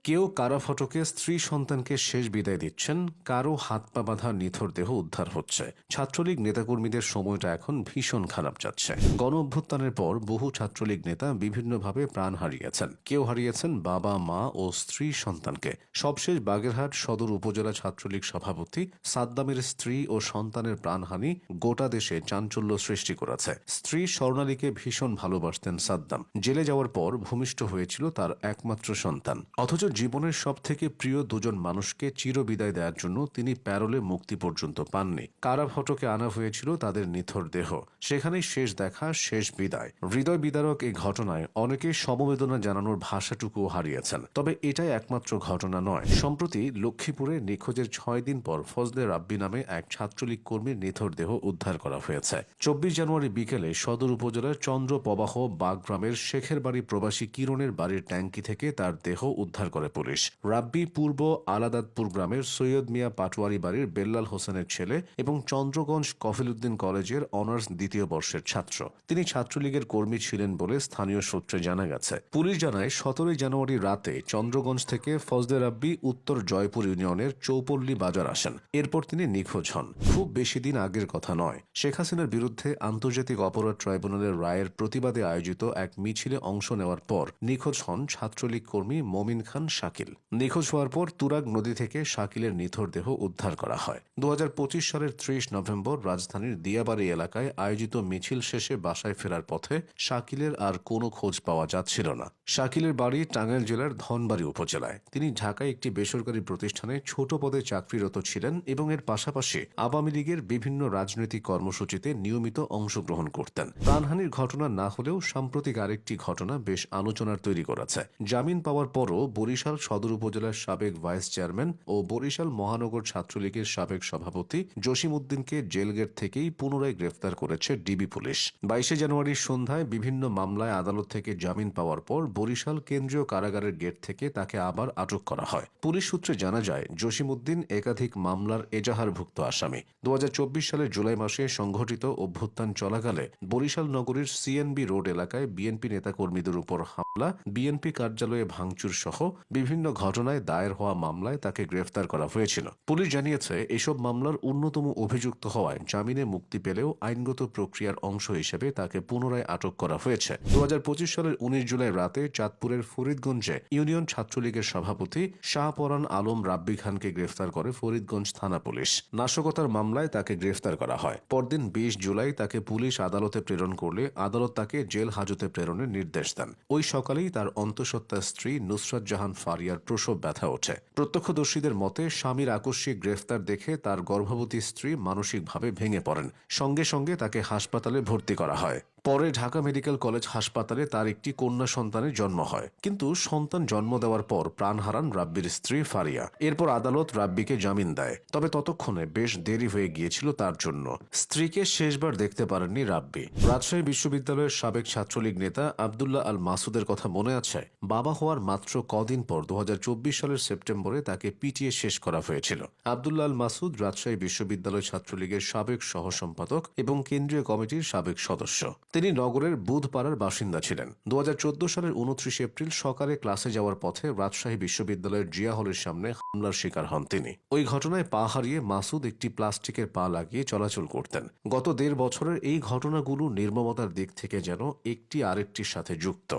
কেউ কারা ফটকে স্ত্রী সন্তানকে শেষ বিদায় দিচ্ছেন, কারো হাত পা বাঁধা নিথর দেহ উদ্ধার হচ্ছে। ছাত্রলীগ নেতাকর্মীদের সময়টা এখন ভীষণ খারাপ যাচ্ছে। গণ অভ্যুত্থানের পর বহু ছাত্রলীগ নেতা বিভিন্নভাবে প্রাণ হারিয়েছেন। কেউ হারিয়েছেন বাবা মা ও স্ত্রী সন্তানকে। সবশেষ বাগেরহাট সদর উপজেলা ছাত্রলীগ সভাপতি সাদ্দামের স্ত্রী ও সন্তানের প্রাণহানি গোটা দেশে চাঞ্চল্য সৃষ্টি করেছে। স্ত্রী স্বর্ণালীকে ভীষণ ভালোবাসতেন সাদ্দাম। জেলে যাওয়ার পর ভূমিষ্ঠ হয়েছিল তার একমাত্র সন্তান। অথচ জীবনের সবথেকে প্রিয় দুজন মানুষকে চিরবিদায় দেওয়ার জন্য তিনি প্যারোলে মুক্তি পর্যন্ত পাননি। কারা ফটকে আনা হয়েছিল তাদের নিথর দেহ। সেখানেই শেষ দেখা, শেষ বিদায়। হৃদয় বিদারক এই ঘটনায় অনেকে সমবেদনা জানানোর ভাষাটুকুও হারিয়েছেন। তবে এটাই একমাত্র ঘটনা নয়। সম্প্রতি লক্ষ্মীপুরে নিখোঁজের 6 দিন পর ফজলে রাব্বি নামে এক ছাত্রলীগ কর্মীর নিথর দেহ উদ্ধার করা হয়েছে। 24 জানুয়ারি বিকেলে সদর উপজেলার চন্দ্রপ্রবাহ বাগগ্রামের শেখের বাড়ি প্রবাসী কিরণের বাড়ির ট্যাঙ্কি থেকে তার দেহ উদ্ধার করে পুলিশ। রাব্বি পূর্ব আলাদাতপুর গ্রামের সৈয়দ মিয়া পাটোয়ারি বাড়ির বেল্লাল হোসেনের ছেলে এবং চন্দ্রগঞ্জ কফিলউদ্দিন কলেজের অনার্স দ্বিতীয় বর্ষের ছাত্র। তিনি ছাত্রলীগের কর্মী ছিলেন বলে স্থানীয় সূত্রে জানা গেছে। পুলিশ জানায় 17 জানুয়ারি রাতে চন্দ্রগঞ্জ থেকে ফজলে রাব্বি উত্তর জয়পুর ইউনিয়নের চৌপল্লী বাজার আসেন। এরপর তিনি নিখোঁজ হন। খুব বেশি দিন আগের কথা নয়। শেখ হাসিনার বিরুদ্ধে আন্তর্জাতিক অপরাধ ট্রাইব্যুনালের রায়ের প্রতিবাদে আয়োজিত এক মিছিলে অংশ নেওয়ার পর নিখোঁজ হন ছাত্রলীগ কর্মী মমিন খান শাকিল। নিখোঁজ হওয়ার পর তুরাগ নদী থেকে শাকিলের নিথর দেহ উদ্ধার করা হয়। 2025 সালের 30 নভেম্বর রাজধানীর দিয়াবাড়ি এলাকায় আয়োজিত মিছিল শেষে বাসায় ফেরার পথে শাকিলের আর কোনো খোঁজ পাওয়া যাচ্ছিল না। শাকিলের বাড়ি টাঙ্গাইল জেলার ধনবাড়ী উপজেলায়। তিনি ঢাকায় একটি বেসরকারি প্রতিষ্ঠানে ছোট পদে চাকরিরত ছিলেন এবং এর পাশাপাশি আওয়ামী লীগের বিভিন্ন রাজনৈতিক কর্মসূচিতে নিয়মিত অংশগ্রহণ করতেন। প্রাণহানির ঘটনা না হলেও সাম্প্রতিক আরেকটি ঘটনা বেশ আলোচনার তৈরি করেছে। জামিন পাওয়ার পরও বরিশাল সদর উপজেলার সাবেক ভাইস চেয়ারম্যান ও বরিশাল মহানগর ছাত্রলীগের সাবেক সভাপতি জসিম উদ্দিনকে জেলগেট থেকেই পুনরায় গ্রেফতার করেছে ডিবি পুলিশ। 22 জানুয়ারির সন্ধ্যায় বিভিন্ন মামলায় আদালত থেকে জামিন পাওয়ার পর বরিশাল কেন্দ্রীয় কারাগারের গেট থেকে তাকে আবার আটক করা হয়। পুলিশ সূত্রে জানা যায়, জসিম উদ্দিন একাধিক মামলার এজাহারভুক্ত আসামি। 2024 সালের জুলাই মাসে সংঘটিত অভ্যুত্থান চলাকালে বরিশাল নগরীর সিএনবি রোড এলাকায় বিএনপি নেতাকর্মীদের উপর হামলা, বিএনপি কার্যালয়ে ভাঙচুর সহ বিভিন্ন ঘটনায় দায়ের হওয়া মামলায় তাকে গ্রেফতার করা হয়েছিল। পুলিশ জানিয়েছে, এসব মামলার অন্যতম অভিযুক্ত হওয়ায় জামিনে মুক্তি পেলেও আইনগত প্রক্রিয়ার অংশ হিসেবে তাকে পুনরায় আটক করা হয়েছে। 2025 সালের 19 জুলাই রাতে চাঁদপুরের ফরিদগঞ্জে ইউনিয়ন ছাত্রলীগের সভাপতি শাহপরান আলম রাব্বি খানকে গ্রেফতার করে ফরিদগঞ্জ থানা পুলিশ। নাশকতার মামলায় তাকে গ্রেফতার করা হয়। পরদিন 20 জুলাই তাকে পুলিশ আদালতে প্রেরণ করলে আদালত তাকে জেল হাজতে প্রেরণের নির্দেশ দেন। ওই সকালেই তার অন্তঃসত্ত্বা স্ত্রী নুসরাত জাহান ফারিয়ার প্রসব ব্যথা ওঠে। প্রত্যক্ষদর্শীদের মতে, স্বামীর আকস্মিক গ্রেফতার দেখে তার গর্ভবতী স্ত্রী মানসিকভাবে ভেঙে পড়েন। সঙ্গে সঙ্গে তাকে হাসপাতালে ভর্তি করা হয়। পরে ঢাকা মেডিকেল কলেজ হাসপাতালে তার একটি কন্যা সন্তানের জন্ম হয়। কিন্তু সন্তান জন্ম দেওয়ার পর প্রাণ হারান রাব্বির স্ত্রী ফারিয়া। এরপর আদালত রাব্বিকে জামিন দেয়। তবে ততক্ষণে বেশ দেরি হয়ে গিয়েছিল তার জন্য। স্ত্রীকে শেষবার দেখতে পারেননি রাব্বি। রাজশাহী বিশ্ববিদ্যালয়ের সাবেক ছাত্রলীগ নেতা আব্দুল্লাহ আল মাসুদের কথা মনে আছে? বাবা হওয়ার মাত্র কদিন পর 2024 সালের সেপ্টেম্বরে তাকে পিটিয়ে শেষ করা হয়েছিল। আব্দুল্লাহ আল মাসুদ রাজশাহী বিশ্ববিদ্যালয় ছাত্রলীগের সাবেক সহ সম্পাদক এবং কেন্দ্রীয় কমিটির সাবেক সদস্য। তিনি নগরের বুধপাড়ার বাসিন্দা ছিলেন। 2014 সালের 29 এপ্রিল সকালে ক্লাসে যাওয়ার পথে রাজশাহী বিশ্ববিদ্যালয়ের জিয়া হলের সামনে হামলার শিকার হন তিনি। ওই ঘটনায় পা হারিয়ে মাসুদ একটি প্লাস্টিকের পা লাগিয়ে চলাচল করতেন। গত 1.5 বছরের এই ঘটনাগুলো নির্মমতার দিক থেকে যেন একটি আরেকটির সাথে যুক্ত।